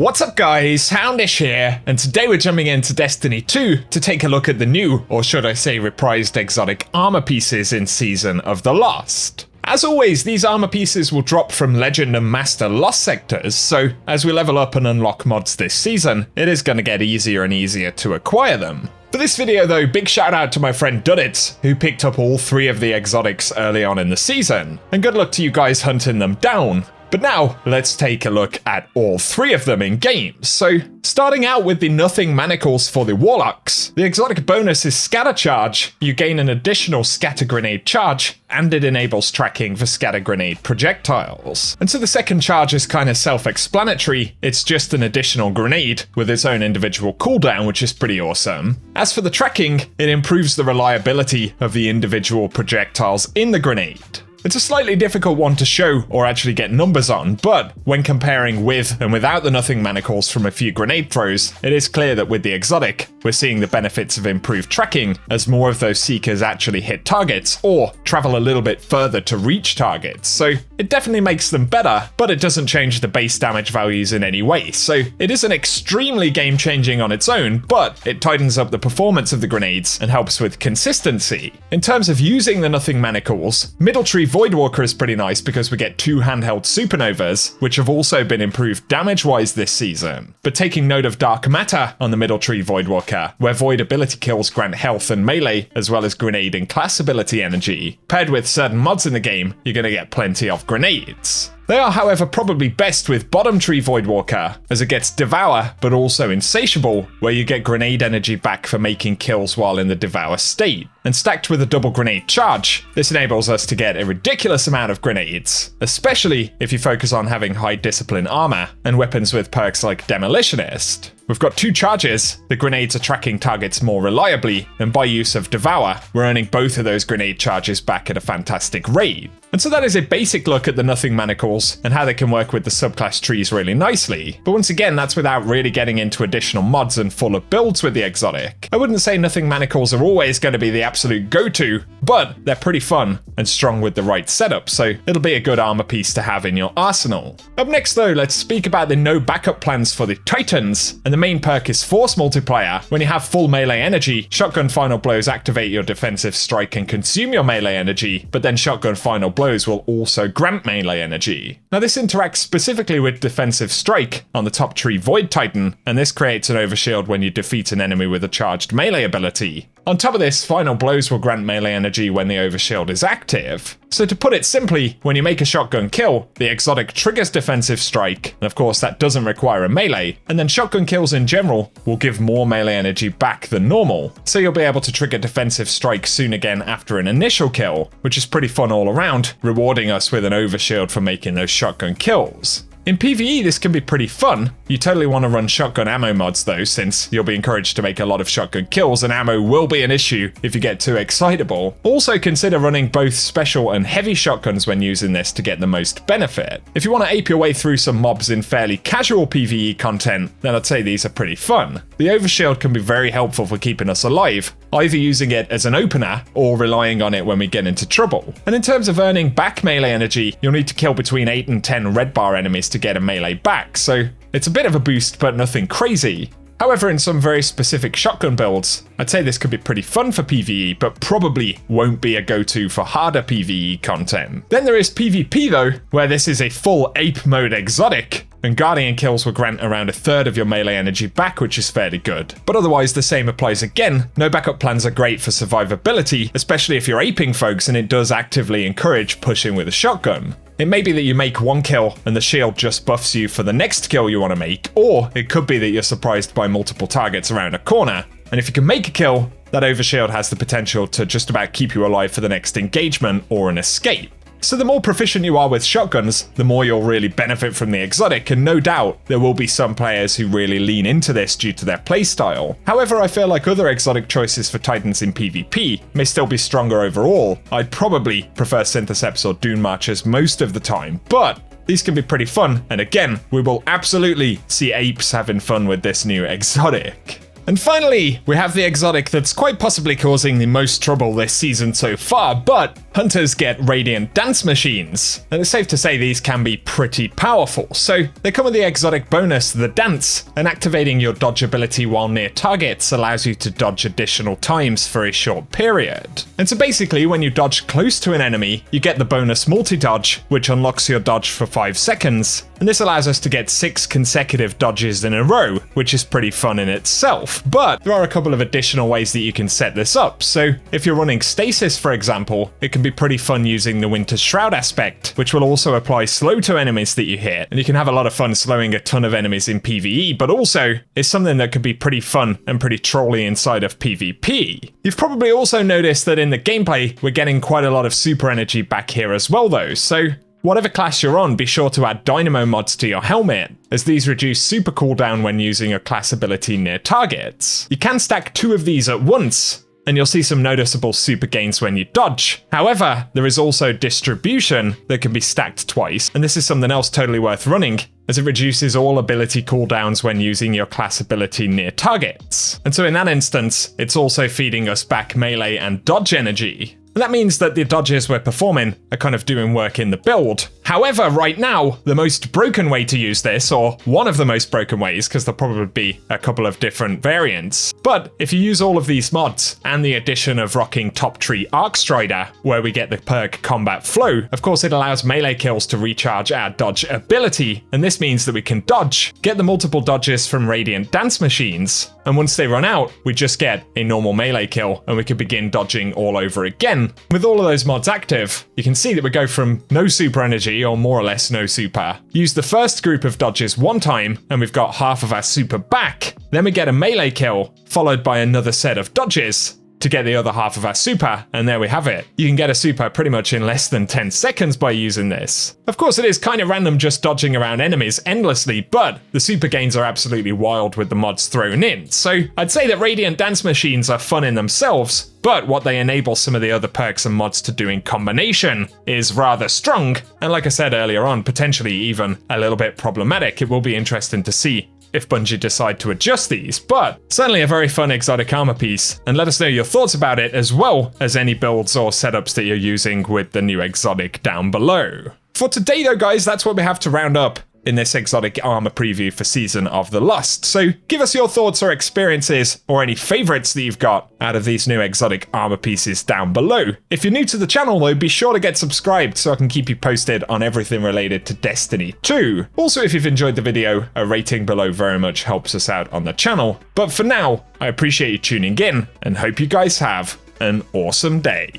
What's up guys, Houndish here, and today we're jumping into Destiny 2 to take a look at the new, or should I say reprised exotic armor pieces in Season of the Lost. As always, these armor pieces will drop from Legend and Master Lost sectors, so as we level up and unlock mods this season, it is going to get easier and easier to acquire them. For this video though, big shout out to my friend Duddits, who picked up all 3 of the exotics early on in the season, and good luck to you guys hunting them down. But now, let's take a look at all 3 of them in game. So, starting out with the Nothing Manacles for the Warlocks, the exotic bonus is Scatter Charge. You gain an additional Scatter Grenade charge, and it enables tracking for Scatter Grenade projectiles. And so the second charge is kind of self-explanatory, it's just an additional grenade with its own individual cooldown, which is pretty awesome. As for the tracking, it improves the reliability of the individual projectiles in the grenade. It's a slightly difficult one to show or actually get numbers on, but when comparing with and without the Nothing Manacles from a few grenade throws, it is clear that with the exotic, we're seeing the benefits of improved tracking as more of those seekers actually hit targets or travel a little bit further to reach targets. So it definitely makes them better, but it doesn't change the base damage values in any way. So it isn't extremely game changing on its own, but it tightens up the performance of the grenades and helps with consistency. In terms of using the Nothing Manacles, Middle Tree Voidwalker is pretty nice because we get 2 handheld supernovas, which have also been improved damage-wise this season. But taking note of Dark Matter on the Middle Tree Voidwalker, where void ability kills grant health and melee, as well as grenade and class ability energy. Paired with certain mods in the game, you're going to get plenty of grenades. They are, however, probably best with Bottom Tree Voidwalker, as it gets Devour, but also Insatiable, where you get grenade energy back for making kills while in the Devour state. And stacked with a double grenade charge, this enables us to get a ridiculous amount of grenades, especially if you focus on having high discipline armor and weapons with perks like Demolitionist. We've got 2 charges, the grenades are tracking targets more reliably, and by use of Devour, we're earning both of those grenade charges back at a fantastic rate. And so that is a basic look at the Nothing Manacles and how they can work with the subclass trees really nicely. But once again, that's without really getting into additional mods and fuller builds with the exotic. I wouldn't say Nothing Manacles are always going to be the absolute go-to, but they're pretty fun and strong with the right setup, so it'll be a good armor piece to have in your arsenal. Up next though, let's speak about the no backup plans for the Titans, and the main perk is Force Multiplier. When you have full melee energy, Shotgun Final Blows activate your defensive strike and consume your melee energy, but then Shotgun Final Blows will also grant melee energy. Now this interacts specifically with defensive strike on the top tree Void Titan, and this creates an overshield when you defeat an enemy with a charged melee ability. On top of this, Final Blows will grant melee energy when the overshield is active. So to put it simply, when you make a shotgun kill, the exotic triggers defensive strike, and of course that doesn't require a melee, and then shotgun kills in general will give more melee energy back than normal. So you'll be able to trigger defensive strike soon again after an initial kill, which is pretty fun all around, rewarding us with an overshield for making those shotgun kills. In PvE, this can be pretty fun. You totally want to run shotgun ammo mods though, since you'll be encouraged to make a lot of shotgun kills and ammo will be an issue if you get too excitable. Also consider running both special and heavy shotguns when using this to get the most benefit. If you want to ape your way through some mobs in fairly casual PvE content, then I'd say these are pretty fun. The overshield can be very helpful for keeping us alive, either using it as an opener or relying on it when we get into trouble. And in terms of earning back melee energy, you'll need to kill between 8 and 10 red bar enemies to get a melee back, so it's a bit of a boost but nothing crazy. However, in some very specific shotgun builds, I'd say this could be pretty fun for PvE, but probably won't be a go-to for harder PvE content. Then there is PvP though, where this is a full ape mode exotic, and Guardian kills will grant around 1/3 of your melee energy back, which is fairly good. But otherwise the same applies again. No backup plans are great for survivability, especially if you're aping folks, and it does actively encourage pushing with a shotgun. It may be that you make 1 kill and the shield just buffs you for the next kill you want to make, or it could be that you're surprised by multiple targets around a corner. And if you can make a kill, that overshield has the potential to just about keep you alive for the next engagement or an escape. So the more proficient you are with shotguns, the more you'll really benefit from the exotic, and no doubt there will be some players who really lean into this due to their playstyle. However, I feel like other exotic choices for Titans in PvP may still be stronger overall. I'd probably prefer Syntheseps or Dune Marchers most of the time, but these can be pretty fun, and again, we will absolutely see apes having fun with this new exotic. And finally, we have the exotic that's quite possibly causing the most trouble this season so far, but hunters get Radiant Dance Machines. And it's safe to say these can be pretty powerful. So they come with the exotic bonus, the Dance, and activating your dodge ability while near targets allows you to dodge additional times for a short period. And so basically, when you dodge close to an enemy, you get the bonus multi-dodge, which unlocks your dodge for 5 seconds. And this allows us to get 6 consecutive dodges in a row, which is pretty fun in itself. But there are a couple of additional ways that you can set this up. So if you're running stasis, for example, it can be pretty fun using the Winter Shroud aspect, which will also apply slow to enemies that you hit. And you can have a lot of fun slowing a ton of enemies in PvE, but also is something that could be pretty fun and pretty trolly inside of PvP. You've probably also noticed that in the gameplay, we're getting quite a lot of super energy back here as well though. So whatever class you're on, be sure to add dynamo mods to your helmet, as these reduce super cooldown when using a class ability near targets. You can stack 2 of these at once, and you'll see some noticeable super gains when you dodge. However, there is also distribution that can be stacked twice, and this is something else totally worth running, as it reduces all ability cooldowns when using your class ability near targets. And so in that instance, it's also feeding us back melee and dodge energy. And that means that the dodges we're performing are kind of doing work in the build. However, right now, the most broken way to use this, or one of the most broken ways, because there'll probably be a couple of different variants, but if you use all of these mods and the addition of rocking Top Tree Arc Strider, where we get the perk Combat Flow, of course it allows melee kills to recharge our dodge ability, and this means that we can dodge, get the multiple dodges from Radiant Dance Machines, and once they run out, we just get a normal melee kill, and we can begin dodging all over again. With all of those mods active, you can see that we go from no super energy, or more or less no super. Use the first group of dodges one time, and we've got half of our super back. Then we get a melee kill, followed by another set of dodges to get the other half of our super, and there we have it. You can get a super pretty much in less than 10 seconds by using this. Of course, it is kind of random just dodging around enemies endlessly, but the super gains are absolutely wild with the mods thrown in. So I'd say that Radiant Dance Machines are fun in themselves, but what they enable some of the other perks and mods to do in combination is rather strong, and like I said earlier on, potentially even a little bit problematic. It will be interesting to see if Bungie decide to adjust these, but certainly a very fun exotic armor piece, and let us know your thoughts about it as well as any builds or setups that you're using with the new exotic down below. For today though guys, that's what we have to round up in this exotic armor preview for Season of the Lost. So give us your thoughts or experiences or any favorites that you've got out of these new exotic armor pieces down below. If you're new to the channel though, be sure to get subscribed so I can keep you posted on everything related to Destiny 2. Also, if you've enjoyed the video, a rating below very much helps us out on the channel. But for now, I appreciate you tuning in and hope you guys have an awesome day.